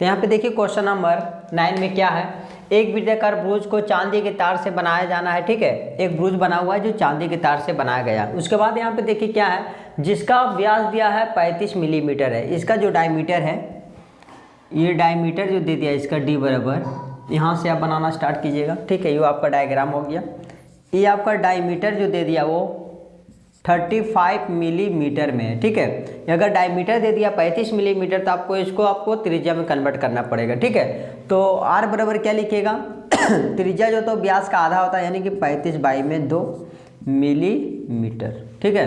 तो यहाँ पे देखिए क्वेश्चन नंबर 9 में क्या है, एक वृत्ताकार ब्रुज को चांदी के तार से बनाया जाना है। ठीक है, एक ब्रुज बना हुआ है जो चांदी के तार से बनाया गया है। उसके बाद यहाँ पे देखिए क्या है, जिसका व्यास दिया है 35 मिलीमीटर है। इसका जो डायमीटर है, ये डायमीटर जो दे दिया इसका d बराबर, यहाँ से आप बनाना स्टार्ट कीजिएगा। ठीक है, ये आपका डायग्राम हो गया। ये आपका डायमीटर जो दे दिया वो 35 मिलीमीटर में है। ठीक है, अगर डायमीटर दे दिया 35 मिलीमीटर तो आपको त्रिज्या में कन्वर्ट करना पड़ेगा। ठीक है, तो r बराबर क्या लिखिएगा त्रिज्या जो तो व्यास का आधा होता है, यानी कि 35/2 मिलीमीटर। ठीक है,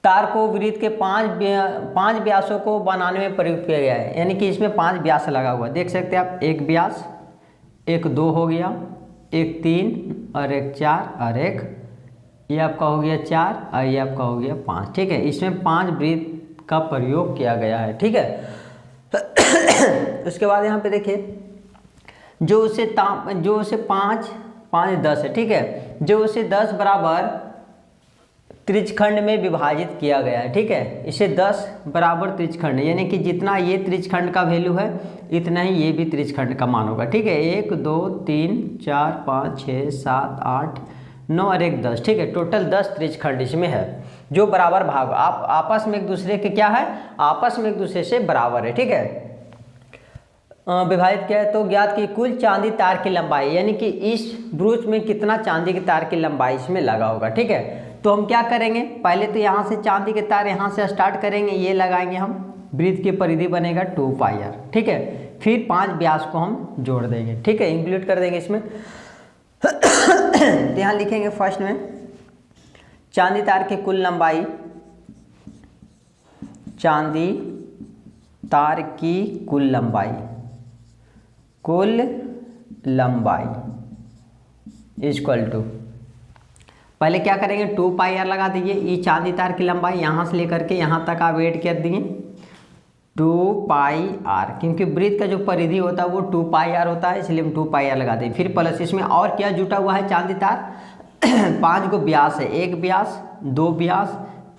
तार को वृत्त के पांच व्यासों को बनाने में प्रयुक्त किया गया है, यानी कि इसमें 5 व्यास लगा हुआ है। देख सकते हैं आप, एक व्यास, एक 2 हो गया, एक 3 और एक 4 और एक ये आपका हो गया 4 और ये आपका हो गया 5। ठीक है, इसमें 5 वृत्त का प्रयोग किया गया है। ठीक है, उसके बाद यहाँ पे देखिए जो उसे 5 10 है। ठीक है, जो उसे 10 बराबर त्रिज्यखंड में विभाजित किया गया है। ठीक है, इसे 10 बराबर त्रिज्यखंड, यानी कि जितना ये त्रिज्यखंड का वैल्यू है इतना ही ये भी त्रिज्यखंड का मान होगा। ठीक है, 1 2 3 4 5 6 7 8 9 और एक 10। ठीक है, टोटल 10 त्रिज्यखंड इसमें है जो बराबर भाग आप आपस में एक दूसरे के क्या है, आपस में एक दूसरे से बराबर है। ठीक है, विभाजित किया है तो ज्ञात की कुल चांदी तार की लंबाई, यानी कि इस ब्रुज में कितना चांदी के तार की लंबाई इसमें लगा होगा। ठीक है, तो हम क्या करेंगे, पहले तो यहाँ से चांदी के तार यहाँ से स्टार्ट करेंगे, ये लगाएंगे हम, वृत्त की परिधि बनेगा 2πr। ठीक है, फिर 5 व्यास को हम जोड़ देंगे। ठीक है, इंक्लूड कर देंगे इसमें। तो यहाँ लिखेंगे फर्स्ट में चांदी तार की कुल लंबाई, चांदी तार की कुल लंबाई इक्वल टू, पहले क्या करेंगे 2πr लगा दीजिए। ये चांदी तार की लंबाई यहाँ से लेकर के यहाँ तक आप ऐड कर दिए 2πr, क्योंकि वृत्त का जो परिधि होता है वो 2πr होता है, इसलिए हम 2πr लगा दें। फिर प्लस इसमें और क्या जुटा हुआ है चांदी तार 5 को व्यास है, एक व्यास 2 व्यास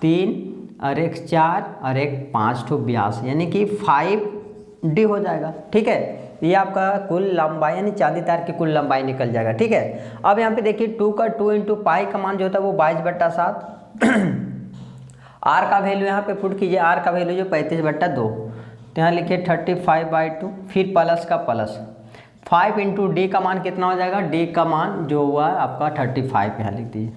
3 और एक 4 और एक 5 ठो व्यास, यानी कि 5d हो जाएगा। ठीक है, ये आपका कुल लंबाई यानी चांदी तार की कुल लंबाई निकल जाएगा। ठीक है, अब यहाँ पे देखिए 2 का 2 इंटू पाई का मान जो होता है वो 22/7। आर का वैल्यू यहाँ पे पुट कीजिए, आर का वैल्यू जो 35/2, तो यहाँ लिखिए 35/2, फिर प्लस का प्लस 5 इंटू डी का मान कितना हो जाएगा, डी का मान जो हुआ है आपका 35 यहाँ लिख दीजिए।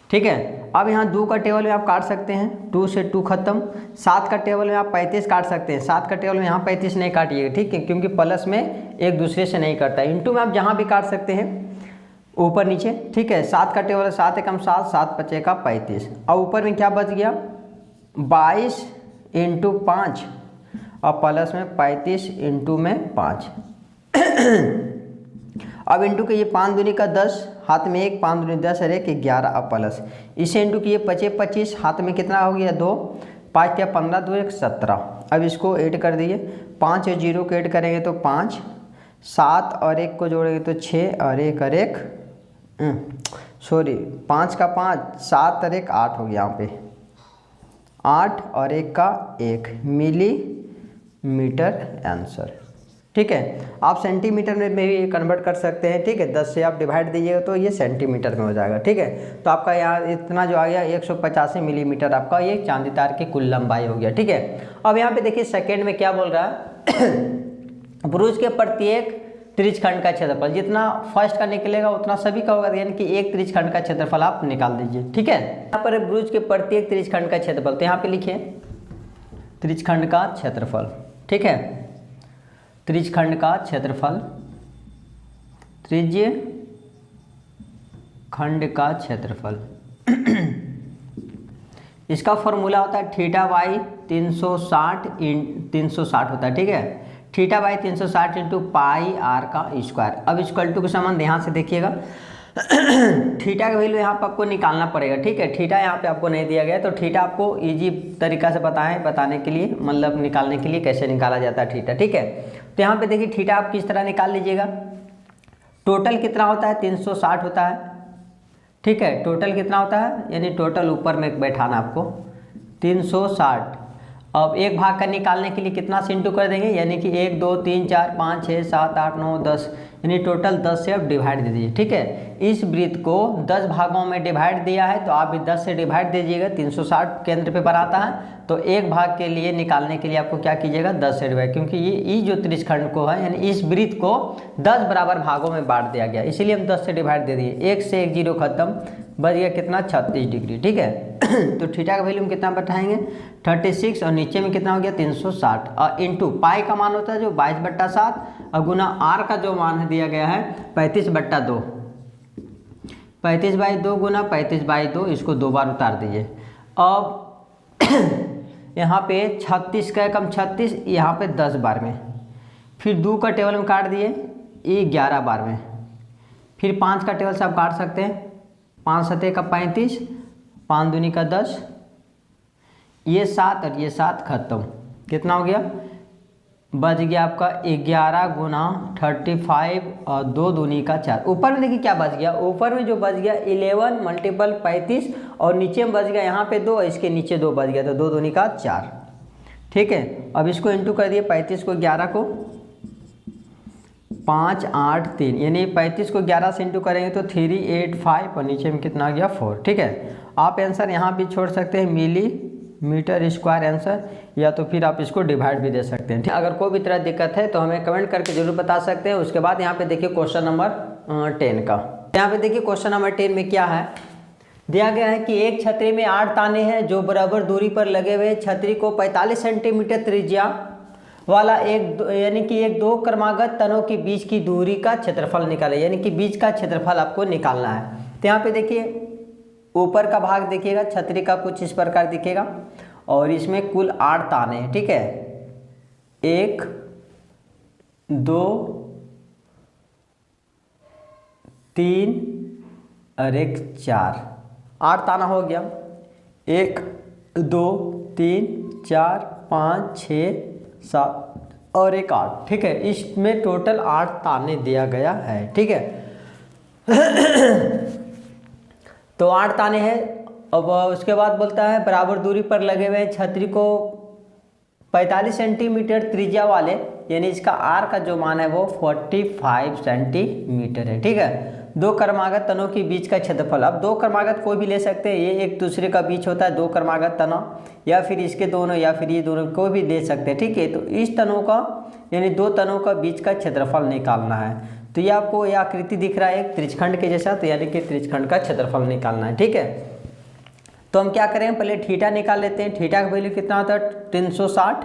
ठीक है, अब यहाँ 2 का टेबल में आप काट सकते हैं, 2 से 2 खत्म। 7 का टेबल में आप 35 काट सकते हैं, 7 का टेबल में यहाँ 35 नहीं काटिएगा। ठीक है, क्योंकि प्लस में एक दूसरे से नहीं करता है। इंटू में आप जहाँ भी काट सकते हैं, ऊपर नीचे। ठीक है, 7 का टेबल है 7 एकम 7, 7 5 का 35, और ऊपर में क्या बच गया 22 इंटू 5 और प्लस में 35 इंटू में 5। अब इंटू के ये 5 दूनी का 10, हाथ में 1, 5 दूनी 10 और 1 11, अब प्लस इसे इंटू किए 25, हाथ में कितना हो गया 2, 5 या 15 2 1 17। अब इसको ऐड कर दिए, 5 और 0 को ऐड करेंगे तो 5, 7 और 1 को जोड़ेंगे तो 6 और 1 और 1 5 का 5, 7 और 1 8 हो गया यहाँ पे, 8 और 1 का 1 मिलीमीटर आंसर। ठीक है, आप सेंटीमीटर में भी कन्वर्ट कर सकते हैं। ठीक है, 10 से आप डिवाइड दीजिएगा तो ये सेंटीमीटर में हो जाएगा। ठीक है, तो आपका यहाँ इतना जो आ गया 185 मिलीमीटर आपका ये चांदी तार की कुल लंबाई हो गया। ठीक है, अब यहाँ पे देखिए सेकेंड में क्या बोल रहा है ब्रुज के प्रत्येक त्रिज्यखंड का क्षेत्रफल, जितना फर्स्ट का निकलेगा उतना सभी का होगा, यानी कि एक त्रिज्यखंड का क्षेत्रफल आप निकाल दीजिए। ठीक है, यहाँ पर ब्रुज के प्रत्येक त्रिज्यखंड का क्षेत्रफल, तो यहाँ पे लिखिए त्रिज्यखंड का क्षेत्रफल। ठीक है, त्रिज्यखंड का क्षेत्रफल, त्रिज्य खंड का क्षेत्रफल। इसका फॉर्मूला होता है थीटा बाई 360 होता है। ठीक है, theta by 360 into pi r का स्क्वायर। अब इक्वल टू के संबंध यहाँ से देखिएगा थीटा का वैल्यू यहाँ पर आपको निकालना पड़ेगा। ठीक है, थीटा यहाँ पे आपको नहीं दिया गया, तो थीटा आपको इजी तरीका से बताने के लिए, मतलब निकालने के लिए कैसे निकाला जाता है थीटा। ठीक है, तो यहाँ पे देखिए थीटा आप किस तरह निकाल लीजिएगा, टोटल कितना होता है 360 होता है। ठीक है, टोटल कितना होता है, यानी टोटल ऊपर में बैठाना आपको 360, अब एक भाग का निकालने के लिए कितना से इंटू कर देंगे, यानी कि 1 2 3 4 5 6 7 8 9 10, यानी टोटल 10 से आप डिवाइड दे दीजिए। ठीक है, इस वृत्त को 10 भागों में डिवाइड दिया है तो आप भी 10 से डिवाइड दीजिएगा। 360 केंद्र पे बनाता है तो एक भाग के लिए निकालने के लिए आपको क्या कीजिएगा, 10 से डिवाइड, क्योंकि ये जो त्रिज्यखंड को है यानी इस वृत्त को 10 बराबर भागों में बांट दिया गया, इसीलिए हम 10 से डिवाइड दे दिए। 1 से 1 0 खत्म, बच गया कितना 36 डिग्री। ठीक है तो थीटा का वैल्यू हम कितना बैठाएंगे 36 और नीचे में कितना हो गया 360 और इंटू पाई का मान होता है जो 22/7 और गुना आर का जो मान है दिया गया है 35/2, 35/2 गुना 35/2, इसको 2 बार उतार दीजिए। अब यहाँ पे 36 का कम 36, यहाँ पे 10 बार में, फिर 2 का टेबल में काट दिए ये 11 बार में, फिर 5 का टेबल से आप काट सकते हैं, 5 सतह का 35, 5 दूनी का 10, ये 7 और ये 7 खत्म, कितना हो गया, बच गया आपका 11 गुना 35 और 2 दूनी का 4। ऊपर में देखिए क्या बच गया, ऊपर में जो बच गया 11 मल्टीपल 35 और नीचे में बच गया यहाँ पे 2, इसके नीचे 2 बच गया तो 2 दूनी का 4। ठीक है, अब इसको इंटू कर दिए, 35 को 11 को 5 8 3, यानी 35 को 11 से इंटू करेंगे तो 385 और नीचे में कितना आ गया 4। ठीक है, आप आंसर यहाँ भी छोड़ सकते हैं मिलीमीटर स्क्वायर आंसर, या तो फिर आप इसको डिवाइड भी दे सकते हैं। अगर कोई भी तरह दिक्कत है तो हमें कमेंट करके जरूर बता सकते हैं। उसके बाद यहाँ पे देखिए क्वेश्चन नंबर 10 का, यहाँ पे देखिए क्वेश्चन नंबर 10 में क्या है दिया गया है कि एक छतरी में 8 ताने हैं जो बराबर दूरी पर लगे हुए, छतरी को 45 सेंटीमीटर त्रिज्या वाला यानी कि एक 2 क्रमागत तनों के बीच की दूरी का क्षेत्रफल निकाले, यानी कि बीच का क्षेत्रफल आपको निकालना है। तो यहाँ पे देखिए ऊपर का भाग देखिएगा छतरी का कुछ इस प्रकार दिखेगा और इसमें कुल 8 ताने हैं। ठीक है, 1 2 3 और 1 4, 8 ताना हो गया, 1 2 3 4 5 6 7 और 1 8। ठीक है, इसमें टोटल 8 ताने दिया गया है। ठीक है तो 8 ताने हैं। अब उसके बाद बोलता है बराबर दूरी पर लगे हुए छतरी को 45 सेंटीमीटर त्रिज्या वाले, यानी इसका आर का जो मान है वो 45 सेंटीमीटर है। ठीक है, 2 क्रमागत तनों के बीच का क्षेत्रफल, अब 2 क्रमागत कोई भी ले सकते हैं, ये एक दूसरे का बीच होता है 2 क्रमागत तना, या फिर इसके दोनों या फिर ये दोनों कोई भी ले सकते हैं। ठीक है, तो इस तनों का यानी 2 तनों का बीच का क्षेत्रफल निकालना है। तो ये आपको यह आकृति दिख रहा है एक त्रिज्यखंड के जैसा, तो यानी कि त्रिज्यखंड का क्षेत्रफल निकालना है। ठीक है, तो हम क्या करें पहले थीटा निकाल लेते हैं। थीटा का वैल्यू कितना होता है 360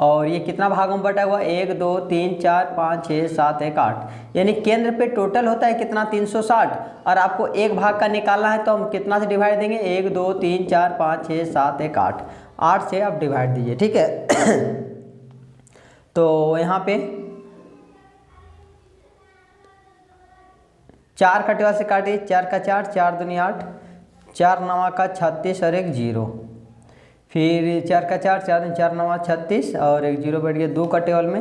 और ये कितना भागों में बटा हुआ 1 2 3 4 5 6 7 1 8, यानी केंद्र पे टोटल होता है कितना 360 और आपको एक भाग का निकालना है तो हम कितना से डिवाइड देंगे 1 2 3 4 5 6 7 1 8, 8 से आप डिवाइड दीजिए। ठीक है तो यहाँ पे 4 का टेबल से काटिए, 4 का 4, 4 दूनी 8, 4 9 का 36 और 1 0, फिर 4 का 4, 4 दूनी 4 9 36 और 1 0 बैठ गया 2 का टेबल में,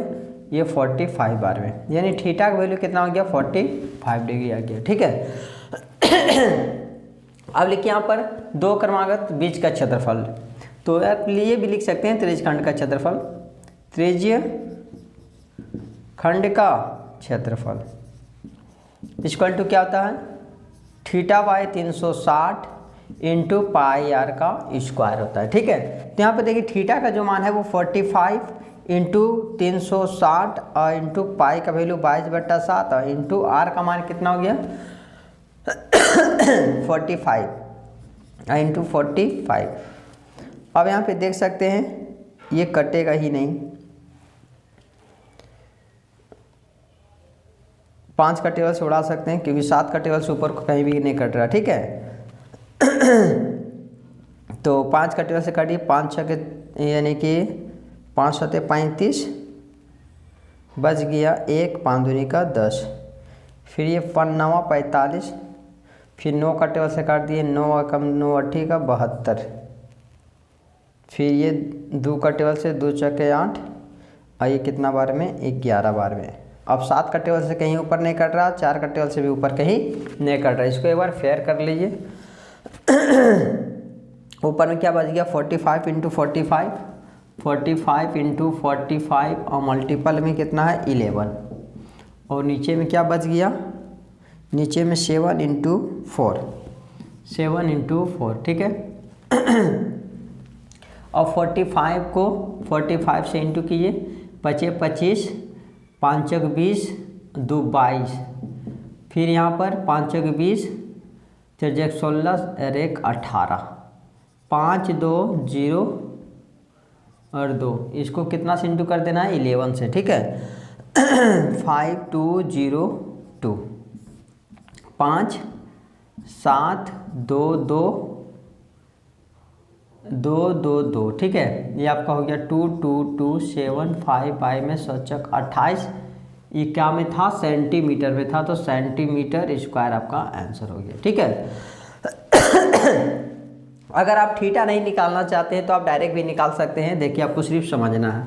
ये 45 बार में, यानी थीटा का वैल्यू कितना हो गया 45 डिग्री आ गया। ठीक है अब लिखिए यहाँ पर 2 क्रमागत बीच का क्षेत्रफल, तो आप ये भी लिख सकते हैं त्रिज्यखंड का क्षेत्रफल, त्रिज्य खंड का क्षेत्रफल इक्वल टू क्या होता है theta by 360 into pi r का स्क्वायर होता है। ठीक है, तो यहाँ पर देखिए थीटा का जो मान है वो 45 इंटू 360 और इंटू पाई का वैल्यू 22/7 और इंटू आर का मान कितना हो गया 45 इंटू 45। अब यहाँ पे देख सकते हैं ये कटेगा ही नहीं, 5 का टेबल से उड़ा सकते हैं क्योंकि 7 का टेबल से ऊपर को कहीं भी नहीं कट रहा। ठीक है तो 5 का टेबल से काटिए, 5 छके यानी कि 5 सते 35, बच गया 1 5 दूनी का 10, फिर ये 5 9 45, फिर 9 का टेबल से काट दिए, 9 कम 9 8 का 72, फिर ये 2 का टेबल से 2 छके 8 और ये कितना बार में 11 बार में। अब 7 का टेबल से कहीं ऊपर नहीं कट रहा, 4 का टेबल से भी ऊपर कहीं नहीं कट रहा, इसको एक बार फेयर कर लीजिए ऊपर में क्या बच गया 45 इंटू 45, 45 इंटू 45 और मल्टीपल में कितना है 11, और नीचे में क्या बच गया, नीचे में 7 इंटू 4, 7 इंटू 4, ठीक है। और 45 को 45 से इंटू कीजिए, 25 25, 5 20, 2 22, फिर यहाँ पर 5 20, 4 16 और 1 18, 5 2 0 और 2, इसको कितना से इंटू कर देना है 11 से, ठीक है। 5 2 0 2, 5 7 2 2 2 2 2, ठीक है। ये आपका हो गया 2 2 2 7 5 5 में 28, ये क्या में था सेंटीमीटर में था, तो सेंटीमीटर स्क्वायर आपका आंसर हो गया, ठीक है। अगर आप थीटा नहीं निकालना चाहते हैं तो आप डायरेक्ट भी निकाल सकते हैं। देखिए आपको सिर्फ समझना है,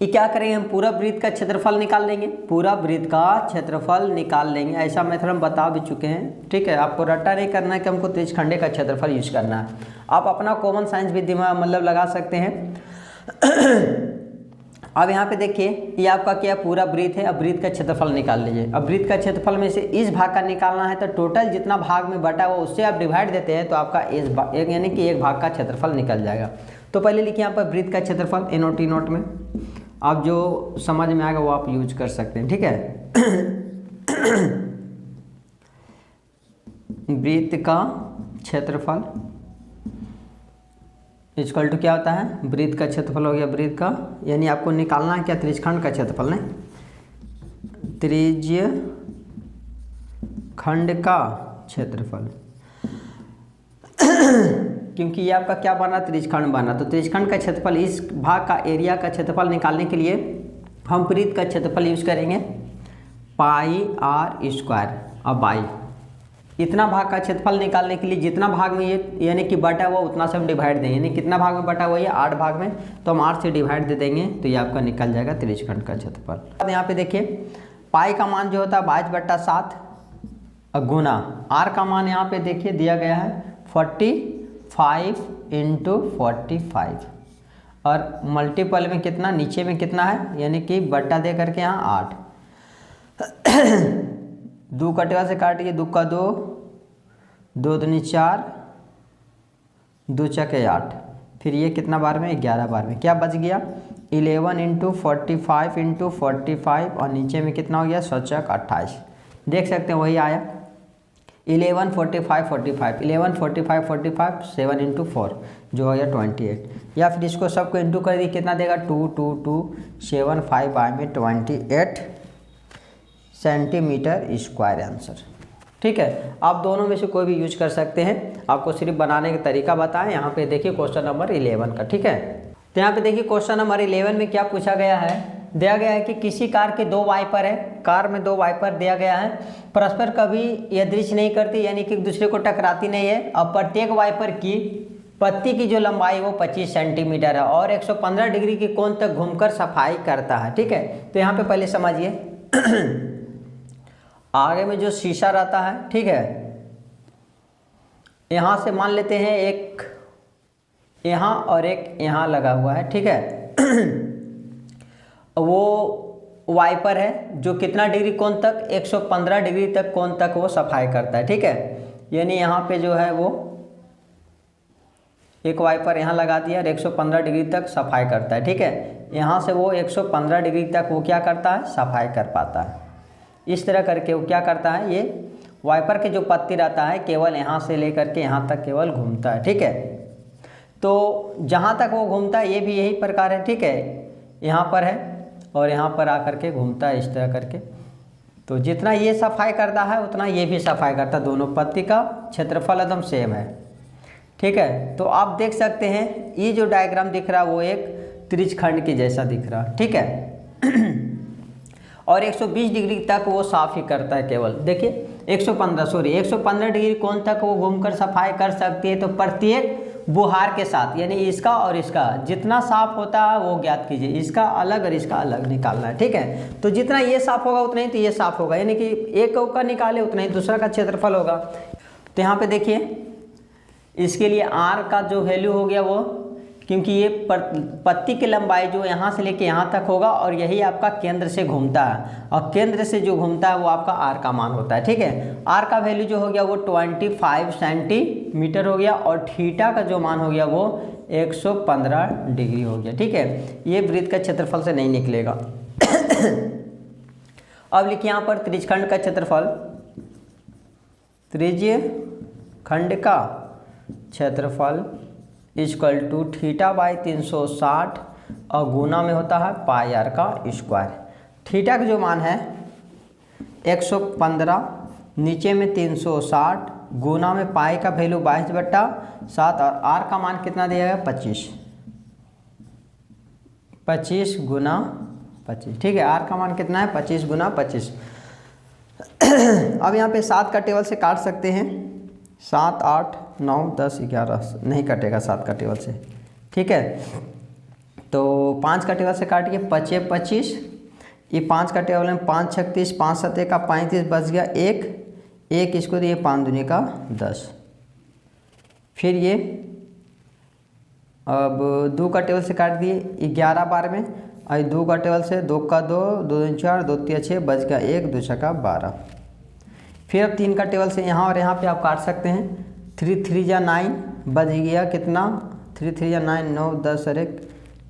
ये क्या करेंगे, हम पूरा वृत्त का क्षेत्रफल निकाल लेंगे, पूरा वृत्त का क्षेत्रफल निकाल लेंगे। ऐसा मेथड हम बता भी चुके हैं, ठीक है। आपको रट्टा नहीं करना है कि हमको त्रिज्यखंडे का क्षेत्रफल यूज करना है, आप अपना कॉमन साइंस भी दिमाग मतलब लगा सकते हैं। अब यहाँ पे देखिए ये आपका क्या पूरा वृत्त है, अब वृत्त का क्षेत्रफल निकाल लीजिए। अब वृत्त का क्षेत्रफल में से इस भाग का निकालना है, तो टोटल जितना भाग में बटा हुआ उससे आप डिवाइड देते हैं तो आपका एक यानी कि एक भाग का क्षेत्रफल निकल जाएगा। तो पहले लिखिए यहाँ पर वृत्त का क्षेत्रफल NOT नोट में, आप जो समझ में आएगा वो आप यूज कर सकते हैं, ठीक है। वृत्त का क्षेत्रफल इक्वल टू क्या होता है, वृत्त का क्षेत्रफल हो गया, वृत्त का यानी आपको निकालना है क्या त्रिज्यखंड का क्षेत्रफल, नहीं त्रिज्यखंड का क्षेत्रफल। क्योंकि ये आपका क्या बना, त्रिज्यखंड बना, तो त्रिज्यखंड का क्षेत्रफल इस भाग का एरिया का क्षेत्रफल निकालने के लिए हम वृत्त का क्षेत्रफल यूज करेंगे पाई r स्क्वायर। अब बाई इतना भाग का क्षेत्रफल निकालने के लिए जितना भाग में ये यानी कि बटा हुआ उतना से हम डिवाइड देंगे, यानी कितना भाग में बटा हुआ है 8 भाग में, तो हम 8 से डिवाइड दे देंगे तो ये आपका निकल जाएगा त्रिज्यखंड का क्षेत्रफल। अब यहाँ पे देखिए पाई का मान जो होता है 22/7 गुना r का मान यहाँ पे देखिए दिया गया है 45 इंटू 45 और मल्टीपल में कितना, नीचे में कितना है यानी कि बट्टा दे करके यहाँ 8। 2 कटेवा से काटिए, 2 का 2, 2 दूनी 4, 2 चके 8, फिर ये कितना बार में 11 बार में, क्या बच गया 11 इंटू 45 इंटू 45 और नीचे में कितना हो गया 28। देख सकते हैं वही आया 11 45 45, 11 45 45 7 इंटू 4 जो हो गया 28, या फिर इसको सबको इंटू कर दिए कितना देगा 2 2 2 7 5 बाय में 28 सेंटीमीटर स्क्वायर आंसर, ठीक है। आप दोनों में से कोई भी यूज कर सकते हैं, आपको सिर्फ बनाने का तरीका बताएं। यहाँ पे देखिए क्वेश्चन नंबर 11 का, ठीक है। तो यहाँ पे देखिए क्वेश्चन नंबर 11 में क्या पूछा गया है, दिया गया है कि किसी कार के 2 वाइपर है, कार में 2 वाइपर दिया गया है, परस्पर कभी यादृच्छिक नहीं करती यानी कि एक दूसरे को टकराती नहीं है, और प्रत्येक वाइपर की पत्ती की जो लंबाई वो 25 सेंटीमीटर है और 115 डिग्री के कोण तक घूमकर सफाई करता है, ठीक है। तो यहाँ पे पहले समझिए आगे में जो शीशा रहता है, ठीक है, यहाँ से मान लेते हैं एक यहाँ और एक यहाँ लगा हुआ है, ठीक है। वो वाइपर है जो कितना डिग्री कोण तक 115 डिग्री तक कोण तक वो सफाई करता है, ठीक है। यानी यहाँ पे जो है वो एक वाइपर यहाँ लगा दिया और 115 डिग्री तक सफाई करता है, ठीक है। यहाँ से वो 115 डिग्री तक वो क्या करता है, सफाई कर पाता है। इस तरह करके वो क्या करता है, ये वाइपर के जो पत्ती रहता है केवल यहाँ से लेकर के यहाँ तक केवल घूमता है, ठीक है। तो जहाँ तक वो घूमता है ये भी यही प्रकार है, ठीक है, यहाँ पर है और यहाँ पर आकर के घूमता है इस तरह करके। तो जितना ये सफाई करता है उतना ये भी सफाई करता है, दोनों पत्ती का क्षेत्रफल एकदम सेम है, ठीक है। तो आप देख सकते हैं ये जो डायग्राम दिख रहा है वो एक त्रिज्यखंड के जैसा दिख रहा है, ठीक है। और 120 डिग्री तक वो साफ ही करता है केवल, देखिए 115 डिग्री कोण तक वो घूमकर सफाई कर सकती है। तो प्रत्येक बुहार के साथ यानी इसका और इसका जितना साफ होता है वो ज्ञात कीजिए, इसका अलग और इसका अलग निकालना है, ठीक है। तो जितना ये साफ होगा उतना ही तो ये साफ होगा, यानी कि एक का निकाले उतना ही दूसरा का क्षेत्रफल होगा। तो यहाँ पे देखिए इसके लिए आर का जो वैल्यू हो गया वो, क्योंकि ये पत्ती की लंबाई जो यहाँ से लेके यहाँ तक होगा और यही आपका केंद्र से घूमता है, और केंद्र से जो घूमता है वो आपका आर का मान होता है। ठीक है, आर का वैल्यू जो हो गया वो 25 सेंटीमीटर हो गया, और थीटा का जो मान हो गया वो 115 डिग्री हो गया। ठीक है, ये वृत्त का क्षेत्रफल से नहीं निकलेगा। अब लिखिए यहाँ पर त्रिज्यखंड का क्षेत्रफल, त्रिज्यखंड का क्षेत्रफल इक्वल टू थीटा बाई 360 और गुना में होता है पाई आर का स्क्वायर। थीटा का जो मान है 115, नीचे में 360, गुना में पाई का वैल्यू 22/7 और आर का मान कितना दिया गया 25 गुना 25। ठीक है, आर का मान कितना है 25 गुना 25। अब यहाँ पे 7 का टेबल से काट सकते हैं, 7, 8, 9, 10, 11 नहीं कटेगा 7 का टेबल से। ठीक है, तो 5 का टेबल से काटिए, 5 25, ये 5 का टेबल में 5 36, 5 7 का 35 बच गया 1 इसको दिए 5 दूनी का 10। फिर ये अब 2 का टेबल से काट दिए 11 बार में, और 2 का टेबल से 2 का 2, 2 दूनी 4, 2 3 6 बच गया 1, 2 6 12। फिर अब 3 का टेबल से यहाँ और यहाँ पे आप काट सकते हैं, 3 3 या 9 बच गया कितना, 3 3 या 9, 9 10 और 1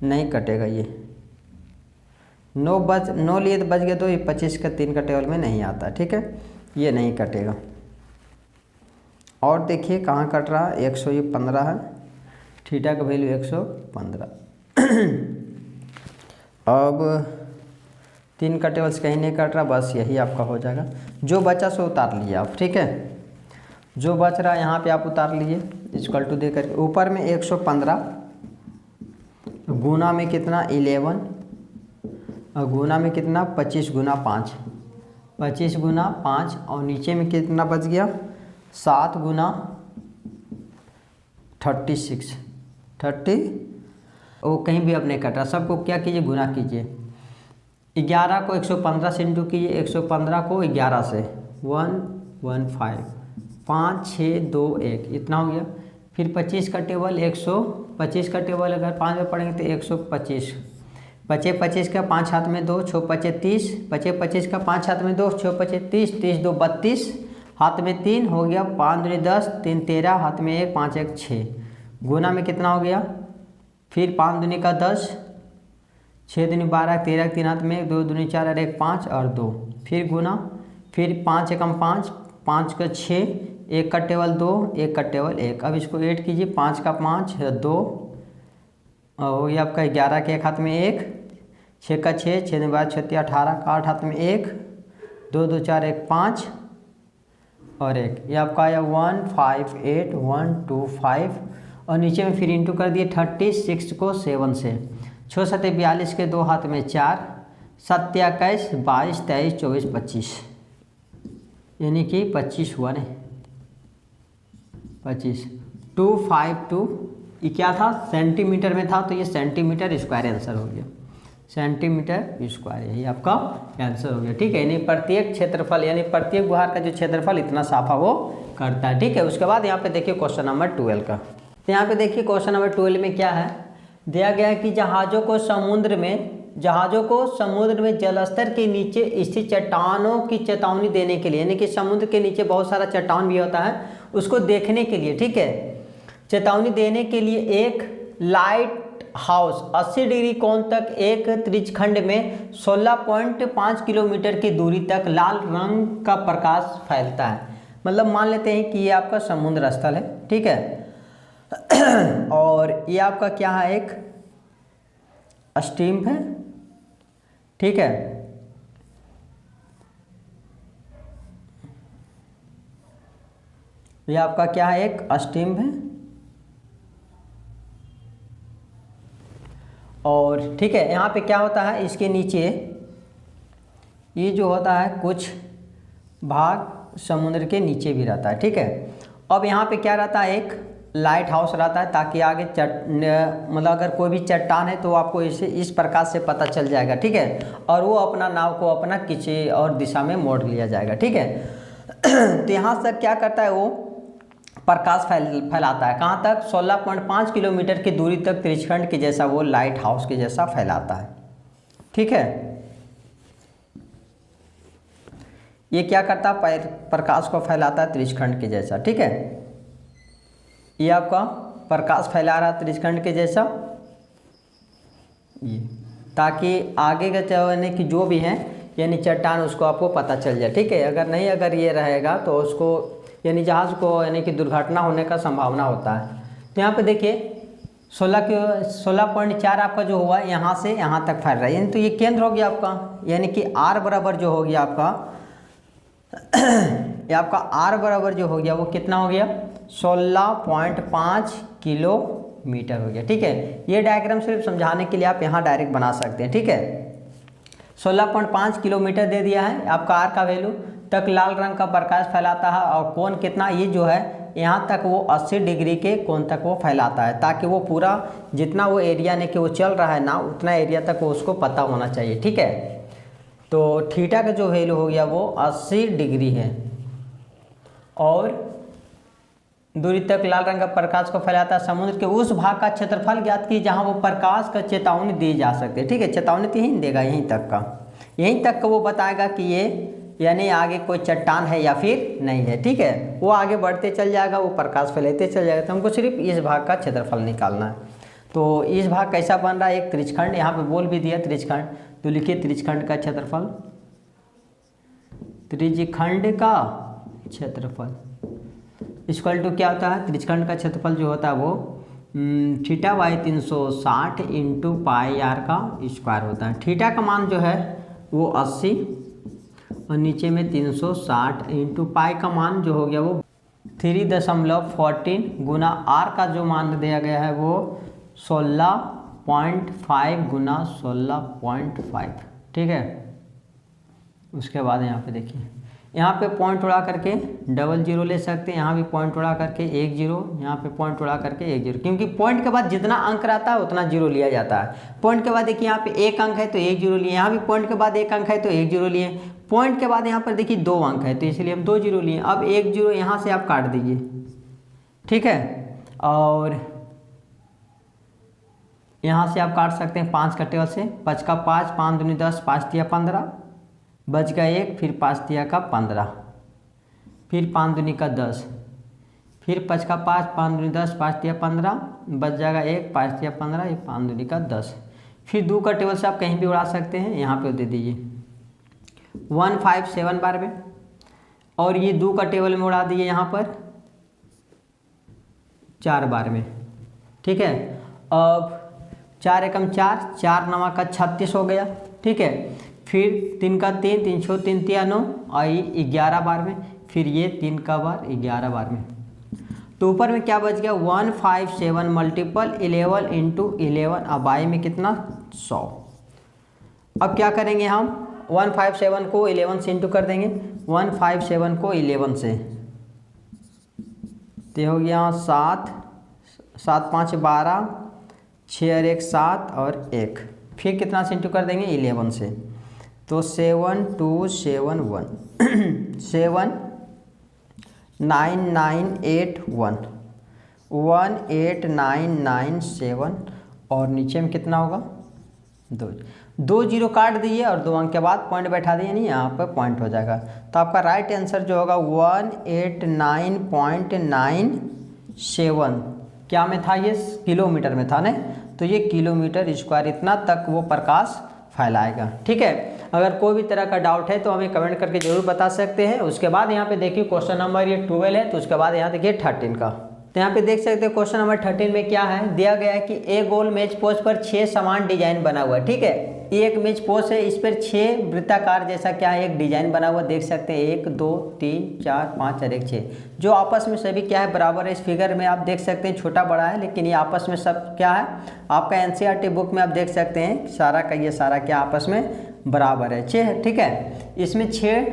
नहीं कटेगा, ये 9 लिए तो बच गया, तो ये 25 का 3 का टेबल में नहीं आता। ठीक है, ये नहीं कटेगा। और देखिए कहाँ कट रहा है, 115 है, थीटा का वैल्यू 115। अब 3 का टेबल से कहीं नहीं कट रहा, बस यही आपका हो जाएगा। जो बचा सो उतार लीजिए आप। ठीक है, जो बच रहा है यहाँ पे आप उतार लीजिए इक्वल टू दे करके, ऊपर में 115 गुना में कितना 11 और गुना में कितना 25 गुना 5, 25 गुना 5, और नीचे में कितना बच गया 7 गुना 36 वो कहीं भी अब नहीं कट रहा, सबको क्या कीजिए गुना कीजिए। 11 को 115 से इंटू कीजिए, 115 को 11 से 115, 5 6 2 1 इतना हो गया। फिर 25 का टेबल 125 का टेबल अगर 5 में पढ़ेंगे तो 125, 25 का 5 हाथ में 2, 6 5 30, 25 का 5 हाथ में 2, 6 5 30, 30 2 32, हाथ में 3 हो गया, 5 दूनी 10, 3 13, हाथ में 1, 5 1 6, गुना में कितना हो गया, फिर 5 दूनी का 10, 6 दूनी 12, 13 3 हाथ में 1, 2 दूनी 4 और 1 5 और 2, फिर गुना, फिर 5 एकम 5, 5 का 6, 1 का टेबल 2, 1 का टेबल 1। अब इसको ऐड कीजिए, 5 का 5 2 हो गया आपका 11 के 1 हाथ में 1, 6 का 6, 6 दूनी 12 36, 18 का 8 हाथ में 1, 2 2 4 1 5 और 1, ये आपका आया 158125, और नीचे में फिर इंटू कर दिए 36 को 7 से, 6 7 42 के 2 हाथ में 4, 7 21 22 23 24 25, यानी कि 25 हुआ नहीं 25, 252, ये क्या था सेंटीमीटर में था, तो ये सेंटीमीटर स्क्वायर आंसर हो गया, सेंटीमीटर स्क्वायर, यही आपका आंसर हो गया। ठीक है, यानी प्रत्येक क्षेत्रफल यानी प्रत्येक गुहार का जो क्षेत्रफल इतना साफा वो करता है। ठीक है, उसके बाद यहाँ पे देखिए क्वेश्चन नंबर 12 का, तो यहाँ पे देखिए क्वेश्चन नंबर 12 में क्या है दिया गया है कि जहाज़ों को समुद्र में जलस्तर के नीचे स्थित चट्टानों की चेतावनी देने के लिए, यानी कि समुद्र के नीचे बहुत सारा चट्टान भी होता है, उसको देखने के लिए, ठीक है, चेतावनी देने के लिए एक लाइट हाउस 80 डिग्री कोण तक एक त्रिज्यखंड में 16.5 किलोमीटर की दूरी तक लाल रंग का प्रकाश फैलता है। मतलब मान लेते हैं कि ये आपका समुद्र स्थल है, ठीक है, और ये आपका क्या है एक स्टीम है, ठीक है, ये आपका क्या है एक स्टीम है, और ठीक है, यहाँ पे क्या होता है इसके नीचे ये जो होता है कुछ भाग समुद्र के नीचे भी रहता है, ठीक है। अब यहाँ पे क्या रहता है एक लाइट हाउस रहता है, ताकि आगे मतलब अगर कोई भी चट्टान है तो आपको इस प्रकार से पता चल जाएगा, ठीक है, और वो अपना नाव को अपना किसी और दिशा में मोड़ लिया जाएगा, ठीक है। तो यहाँ से क्या करता है वो प्रकाश फैलाता है। कहाँ तक? 16.5 किलोमीटर की दूरी तक त्रिज्यखंड के जैसा वो लाइट हाउस के जैसा फैलाता है। ठीक है, ये क्या करता है? प्रकाश को फैलाता है त्रिज्यखंड के जैसा। ठीक है, ये आपका प्रकाश फैला रहा है त्रिज्यखंड के जैसा, ये ताकि आगे का यानी कि जो भी है यानी चट्टान उसको आपको पता चल जाए। ठीक है, अगर ये रहेगा तो उसको यानी जहाज़ को यानी कि दुर्घटना होने का संभावना होता है। तो यहाँ पे देखिए 16.4 आपका जो हुआ यहाँ से यहाँ तक फैल रहा है, यानी तो ये केंद्र हो गया आपका, यानी कि R बराबर जो हो गया आपका ये आपका R बराबर जो हो गया वो कितना हो गया? 16.5 किलोमीटर हो गया। ठीक है, ये डायग्राम सिर्फ समझाने के लिए आप यहाँ डायरेक्ट बना सकते हैं। ठीक है, 16.5 किलोमीटर दे दिया है आपका R का वैल्यू तक लाल रंग का प्रकाश फैलाता है, और कोण कितना? ये जो है यहाँ तक वो 80 डिग्री के कोण तक वो फैलाता है, ताकि वो पूरा जितना वो एरिया ने कि वो चल रहा है ना उतना एरिया तक वो उसको पता होना चाहिए। ठीक है, तो थीटा का जो वैल्यू हो गया वो 80 डिग्री है, और दूरी तक लाल रंग का प्रकाश को फैलाता है। समुद्र के उस भाग का क्षेत्रफल ज्ञात की जहां वो प्रकाश का चेतावनी दी जा सकती है। ठीक है, चेतावनी तो यहीं देगा, यहीं तक का वो बताएगा कि ये यानी आगे कोई चट्टान है या फिर नहीं है। ठीक है, वो आगे बढ़ते चल जाएगा, वो प्रकाश फैलाते चल जाएगा। तो हमको सिर्फ इस भाग का क्षेत्रफल निकालना है। तो इस भाग कैसा बन रहा है? एक त्रिज्यखंड, यहाँ पे बोल भी दिया त्रिज्यखंड, तो लिखिए त्रिज्यखंड का क्षेत्रफल, त्रिज्यखंड का क्षेत्रफल इक्वल टू क्या होता है? त्रिज्यखंड का क्षेत्रफल जो होता है वो theta by 360 into pi r का स्क्वायर होता है। थीटा का मान जो है वो 80 और नीचे में 360 इंटू पाई का मान जो हो गया वो 3.14 गुना आर का जो मान दिया गया है वो 16.5 गुना 16.5। ठीक है, उसके बाद यहाँ पे देखिए, यहाँ पे पॉइंट उड़ा करके 00 ले सकते हैं, यहाँ भी पॉइंट उड़ा करके 10, यहाँ पे पॉइंट उड़ा करके 10, क्योंकि पॉइंट के बाद जितना अंक रहता है उतना 0 लिया जाता है। पॉइंट के बाद देखिए यहाँ पे 1 अंक है तो 1 0 लिए, यहाँ भी पॉइंट के बाद 1 अंक है तो 1 0 लिए, पॉइंट के बाद यहाँ पर देखिए 2 अंक है तो इसलिए हम 2 0 लिए। अब 1 0 यहाँ से आप काट दीजिए। ठीक है, और यहाँ से आप काट सकते हैं 5 का टेबल से, 5 का 5, 5 दूनी 10, 5 तिया 15, बच गया 1, फिर 5 तिया का 15, फिर 5 दूनी का 10, फिर 5 का 5, 5 दूनी 10, 5 तिया 15, बच जाएगा 1, 5 तिया 15, ये 5 दूनी का 10, फिर 2 का टेबल से आप कहीं भी उड़ा सकते हैं, यहाँ पे दे दीजिए 157 बार में, और ये 2 का टेबल में उड़ा दिए यहाँ पर 4 बार में। ठीक है, अब 4 एकम 4, 4 9 का 36 हो गया। ठीक है, फिर 3 का 3, 3 6 3 तिया 9, और 11 बार में, फिर ये 3 का बार 11 बार में। तो ऊपर में क्या बच गया? 157 मल्टीपल 11 इंटू 11, अब आई में कितना? 100। अब क्या करेंगे हम? 157 को 11 से इंटू कर देंगे, 157 को 11 से, तो हो गया 7, 7 5 12, 6 और 1 7 और 1, फिर कितना से इंटू कर देंगे? 11 से, तो 7 2 7 1 7 9 9 8 1 1 8 9 9 7, और नीचे में कितना होगा? 2 0 काट दिए और 2 अंक के बाद पॉइंट बैठा दिए, नहीं यहाँ पर पॉइंट हो जाएगा। तो आपका राइट आंसर जो होगा 189.97 क्या में था? ये किलोमीटर में था ना, तो ये किलोमीटर स्क्वायर इतना तक वो प्रकाश फैलाएगा। ठीक है, अगर कोई भी तरह का डाउट है तो हमें कमेंट करके जरूर बता सकते हैं। उसके बाद यहाँ पे देखिए क्वेश्चन नंबर ये 12 है, तो उसके बाद यहाँ देखिए 13 का। तो यहाँ पे देख सकते हैं क्वेश्चन नंबर 13 में क्या है दिया गया है कि एक गोल मेज पोस्ट पर 6 समान डिजाइन बना हुआ है। ठीक है, एक मेज पोस्ट है, इस पर 6 वृत्ताकार जैसा क्या है एक डिजाइन बना हुआ, देख सकते हैं 1 2 3 4 5 और 1 6, जो आपस में सभी क्या है? बराबर है। इस फिगर में आप देख सकते हैं छोटा बड़ा है, लेकिन ये आपस में सब क्या है? आपका एनसीईआरटी बुक में आप देख सकते हैं सारा का ये सारा क्या आपस में बराबर है 6। ठीक है, इसमें 6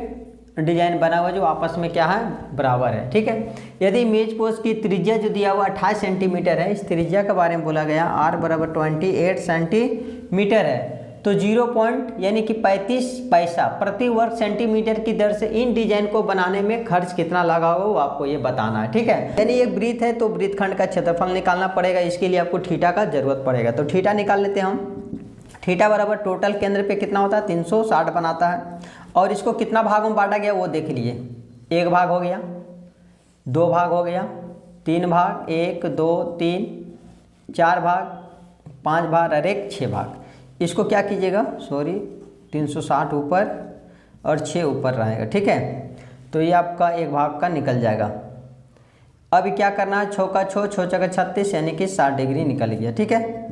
डिजाइन बना हुआ जो आपस में क्या है? बराबर है। ठीक है, यदि मेज पोस्ट की त्रिज्या जो दिया हुआ 28 सेंटीमीटर है, इस त्रिज्या के बारे में बोला गया r बराबर 28 सेंटीमीटर है, तो 0 पॉइंट यानी कि 35 पैसा प्रति वर्ग सेंटीमीटर की दर से इन डिजाइन को बनाने में खर्च कितना लगा हो वो आपको ये बताना है, ठीक है। यानी एक वृत्त है तो वृत्तखंड का क्षेत्रफल निकालना पड़ेगा, इसके लिए आपको थीटा का जरूरत पड़ेगा। तो थीटा निकाल लेते हैं हम। थीटा बराबर टोटल केंद्र पे कितना होता है 360 बनाता है, और इसको कितना भागों में बांटा गया वो देख लिए। 1 भाग हो गया, 2 भाग हो गया, 3 भाग, 1 2 3 4 भाग, 5 भाग और 1 6 भाग। इसको क्या कीजिएगा, सॉरी 360 ऊपर और 6 ऊपर रहेगा, ठीक है। तो ये आपका 1 भाग का निकल जाएगा। अभी क्या करना है, 6 का 6, 6 का 36 यानी कि 60 डिग्री निकल गया, ठीक है।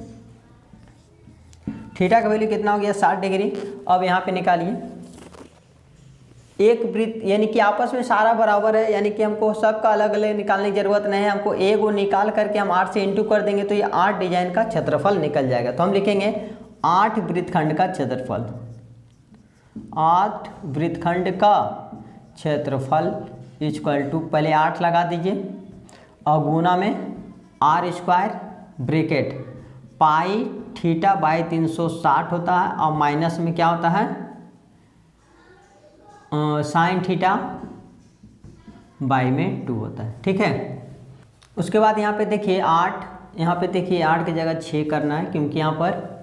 थीटा का वैल्यू कितना हो गया 60 डिग्री। अब यहाँ पे निकालिए एक वृत्त, यानी कि आपस में सारा बराबर है, यानी कि हमको सबका अलग अलग निकालने की जरूरत नहीं है। हमको एक वो निकाल करके हम 8 से इंटू कर देंगे तो ये 8 डिजाइन का क्षेत्रफल निकल जाएगा। तो हम लिखेंगे 8 वृत्तखंड का क्षेत्रफल, 8 वृत्तखंड का क्षेत्रफल इक्वल टू, पहले 8 लगा दीजिए और गुना में r² bracket pi theta by 360 होता है, और माइनस में क्या होता है साइन थीटा बाई में 2 होता है, ठीक है। उसके बाद यहाँ पे देखिए 8, यहाँ पे देखिए 8 की जगह 6 करना है, क्योंकि यहाँ पर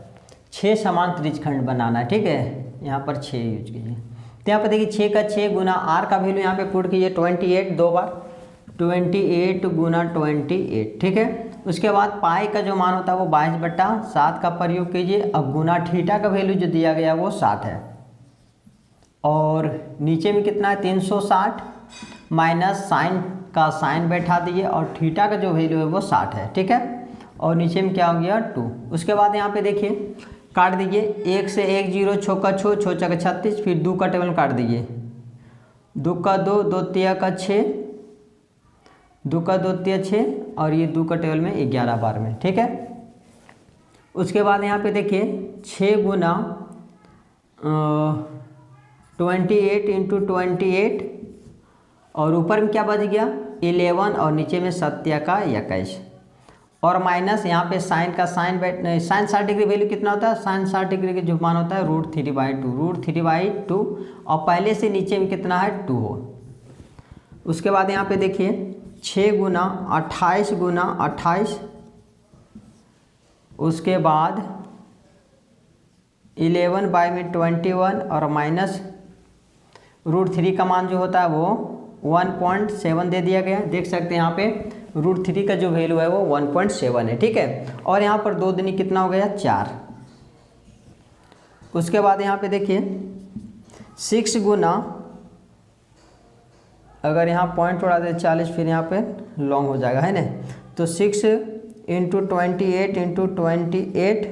6 समान त्रिज्यखंड बनाना है, ठीक है। यहाँ पर 6 यूज कीजिए। तो यहाँ पे देखिए 6 का 6 गुना r का वैल्यू यहाँ पे पुट कीजिए 28 2 बार, 28 गुना 28, ठीक है। उसके बाद पाई का जो मान होता है वो 22/7 का प्रयोग कीजिए। अब गुना थीटा का वैल्यू जो दिया गया वो 60 है, और नीचे में कितना है 360 माइनस साइन का साइन बैठा दिए, और थीटा का जो वैल्यू है वो 60 है, ठीक है। और नीचे में क्या हो गया 2। उसके बाद यहाँ पे देखिए काट दीजिए, 1 से 1 0, 6 का 6, 6 का 36, फिर 2 का टेबल काट दीजिए, 2 का 2, 2 तिया का 6, 2 का 2 तिया 6, और ये 2 का टेबल में 11 बार में, ठीक है। उसके बाद यहाँ पे देखिए 6 गुना 28 इंटू 28, और ऊपर में क्या बच गया 11, और नीचे में 7 का 21, और माइनस यहाँ पे साइन का साइन साइन 60 डिग्री वैल्यू कितना होता है, साइन 60 डिग्री का जो मान होता है √3/2, √3/2, और पहले से नीचे में कितना है 2 हो। उसके बाद यहाँ पे देखिए 6 गुना 28 गुना 28, उसके बाद 11 बाई में 21, और माइनस √3 का मान जो होता है वो 1.7 दे दिया गया। देख सकते हैं यहाँ पे √3 का जो वैल्यू है वो 1.7 है, ठीक है। और यहाँ पर 2 दूनी कितना हो गया 4। उसके बाद यहाँ पे देखिए 6 गुना, अगर यहाँ पॉइंट उड़ा दे 40, फिर यहाँ पे लॉन्ग हो जाएगा, है ना। तो 6 इंटू 28 इंटू 28,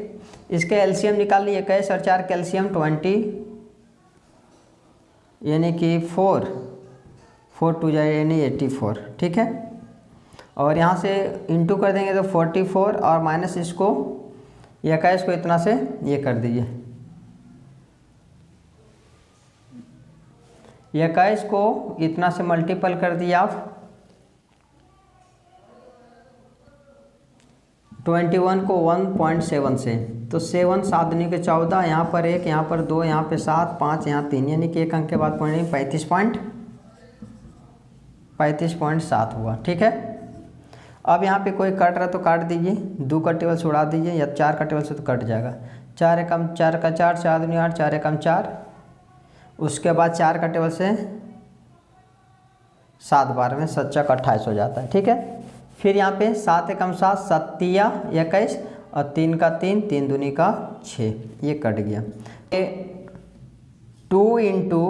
इसके एलसीएम निकाल लिए, 21 और 4 कैल्शियम 20, यानी कि 4 2 जाए यानी 84, ठीक है। और यहाँ से इंटू कर देंगे तो 44, और माइनस इसको 21 को इतना से ये कर दीजिए, 21 को इतना से मल्टीपल कर दिए आप 21 को 1.7 से, तो 7 7 दूनी के 14, यहाँ पर 1, यहाँ पर 2, यहाँ पे 7, 5, यहाँ 3, यानी कि 1 अंक के बाद पॉइंट 35.7 हुआ, ठीक है। अब यहाँ पे कोई कट रहा तो काट दीजिए, 2 का टेबल से उड़ा दीजिए, या 4 का टेबल से तो कट जाएगा। 4 एकम 4 का 4, 4 दूनी 8, 4 एकम 4, उसके बाद 4 का टेबल से 7 बार में 7 का 28 हो जाता है, ठीक है। फिर यहाँ पे 7 एकम 7, 7 तिया 21, और 3 का 3, 3 दूनी का 6, ये कट गया। 2 इंटू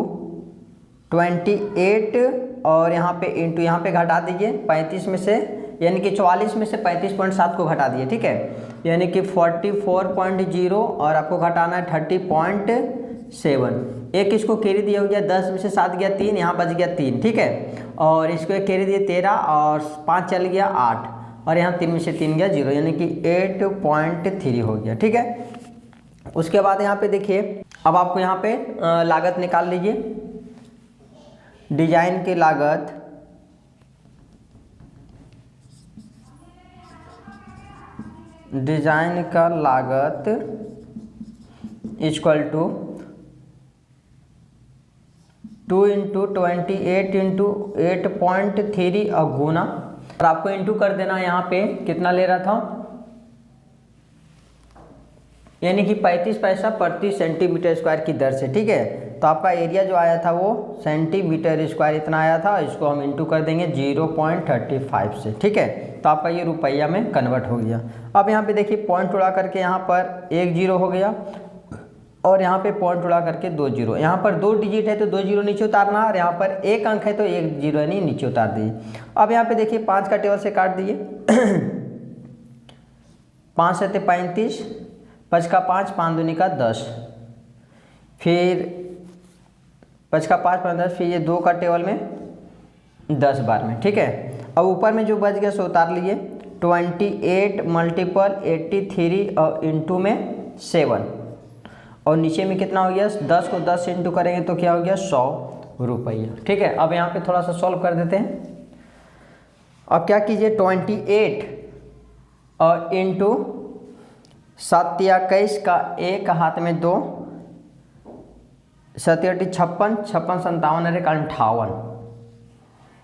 28, और यहाँ पे इंटू यहाँ पे घटा दीजिए 35 में से, यानी कि 44 में से 35.7 को घटा दिए, ठीक है। यानी कि 44.0, और आपको घटाना है 30.7। एक इसको कैरी दिया हो गया, 10 में से 7 गया 3, यहाँ बच गया 3, ठीक है। और इसको एक कैरी दिए 13, और 5 चल गया 8, और यहाँ 3 में से 3 गया 0, यानी कि 8.3 हो गया, ठीक है। उसके बाद यहाँ पे देखिए, अब आपको यहाँ पे लागत निकाल लीजिए। डिजाइन की लागत, डिजाइन का लागत इक्वल टू 2 इंटू 28 इंटू 8.3 गुना, और आपको इंटू कर देना यहाँ पे कितना ले रहा था, यानी कि 35 पैसा प्रति सेंटीमीटर स्क्वायर की दर से। ठीक है, तो आपका एरिया जो आया था वो सेंटीमीटर स्क्वायर इतना आया था, इसको हम इंटू कर देंगे 0.35 से। ठीक है, तो आपका ये रुपया में कन्वर्ट हो गया। अब यहाँ पे देखिए पॉइंट उड़ा करके यहाँ पर 1 0 हो गया, और यहाँ पे पॉइंट उड़ा करके 2 0। यहाँ पर 2 डिजिट है तो 2 0 नीचे उतारना, और यहाँ पर 1 अंक है तो 1 0 यानी नीचे उतार दीजिए। अब यहाँ पे देखिए 5 का टेबल से काट दिए 5 7 35, 5 का 5, 5 दूनी का 10, फिर 5 का 5 5 10, फिर ये 2 का टेबल में 10 बार में। ठीक है, अब ऊपर में जो बच गया सो उतार लिए 28 मल्टीपल 83 और इंटू में 7, और नीचे में कितना हो गया, 10 को 10 से इंटू करेंगे तो क्या हो गया 100 रुपया। ठीक है, अब यहाँ पे थोड़ा सा सॉल्व कर देते हैं। अब क्या कीजिए 28 और इंटू 7 या 21 का 1 हाथ में 2, 7 8 56, 56 57 अरे 58,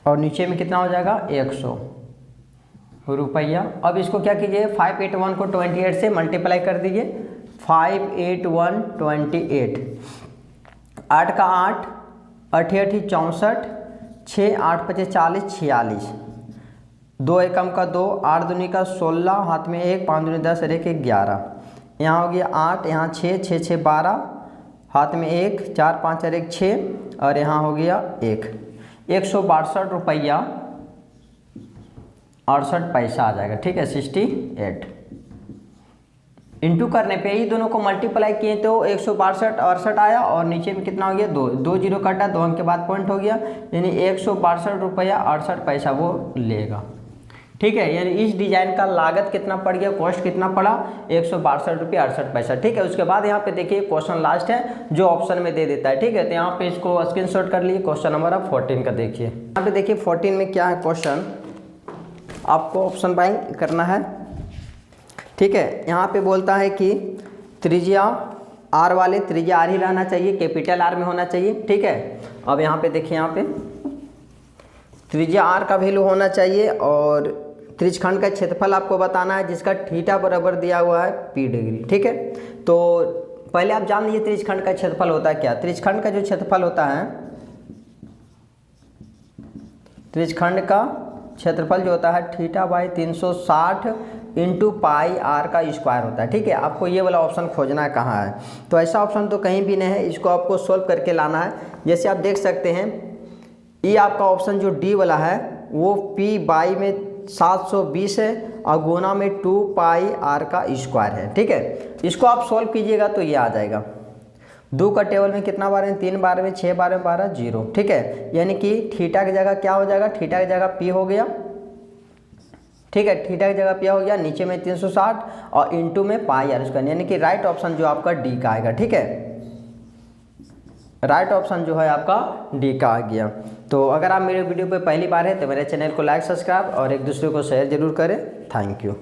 और नीचे में कितना हो जाएगा 100 रुपया। अब इसको क्या कीजिए 581 को 28 से मल्टीप्लाई कर दीजिए, 581 28, 8 का 8, 8 8 64, 6 8 5 40 46, 2 एकम का 2, 8 दूनी का 16, हाथ में 1, 5 दूनी 10 और 1 11, यहाँ हो गया 8, यहाँ 6 6 6 12, हाथ में 1, 4 5 और 1 6, और यहाँ हो गया 162 रुपया 68 पैसा आ जाएगा। ठीक है, 68 इंटू करने पे ही दोनों को मल्टीप्लाई किए तो 162 68 आया, और नीचे में कितना हो गया 2 2 0 कटा, 2 अंक के बाद पॉइंट हो गया, यानी 162 रुपया 68 पैसा वो लेगा। ठीक है, यानी इस डिजाइन का लागत कितना पड़ गया, कॉस्ट कितना पड़ा 162 रुपया 68 पैसा। ठीक है, उसके बाद यहाँ पे देखिए क्वेश्चन लास्ट है जो ऑप्शन में दे देता है। ठीक है, तो यहाँ पे इसको स्क्रीनशॉट कर लिए। क्वेश्चन नंबर आप 14 का देखिए, यहाँ पे देखिए 14 में क्या है क्वेश्चन, आपको ऑप्शन बाई करना है। ठीक है, यहाँ पे बोलता है कि त्रिज्या आर वाले, त्रिज्या आर ही रहना चाहिए, कैपिटल आर में होना चाहिए। ठीक है, अब यहाँ पे देखिए, यहाँ पे त्रिज्या आर का वैल्यू होना चाहिए, और त्रिज्यखंड का क्षेत्रफल आपको बताना है जिसका थीटा बराबर दिया हुआ है p डिग्री। ठीक है, तो पहले आप जान लीजिए त्रिज्यखंड का क्षेत्रफल होता है क्या। त्रिज्यखंड का जो क्षेत्रफल होता है, त्रिज्यखंड का क्षेत्रफल जो होता है theta by 360 into pi r का स्क्वायर होता है। ठीक है, आपको ये वाला ऑप्शन खोजना है कहाँ है, तो ऐसा ऑप्शन तो कहीं भी नहीं है, इसको आपको सोल्व करके लाना है। जैसे आप देख सकते हैं ये आपका ऑप्शन जो डी वाला है वो p बाई में 720 है और गुना में 2 पाई आर का स्क्वायर है। ठीक है, इसको आप सोल्व कीजिएगा तो ये आ जाएगा। 2 का टेबल में कितना बार है, 3 बार में, 6 बार में 12 0। ठीक है, यानी कि थीटा की जगह क्या हो जाएगा, थीटा की जगह p हो गया। ठीक है, थीटा की जगह p हो गया, नीचे में 360 और इंटू में पाई आर स्क्वायर, यानी कि राइट ऑप्शन जो आपका डी का आएगा। ठीक है, राइट ऑप्शन जो है आपका डी का आ गया। तो अगर आप मेरे वीडियो पे पहली बार है तो मेरे चैनल को लाइक सब्सक्राइब और एक दूसरे को शेयर जरूर करें। Thank you.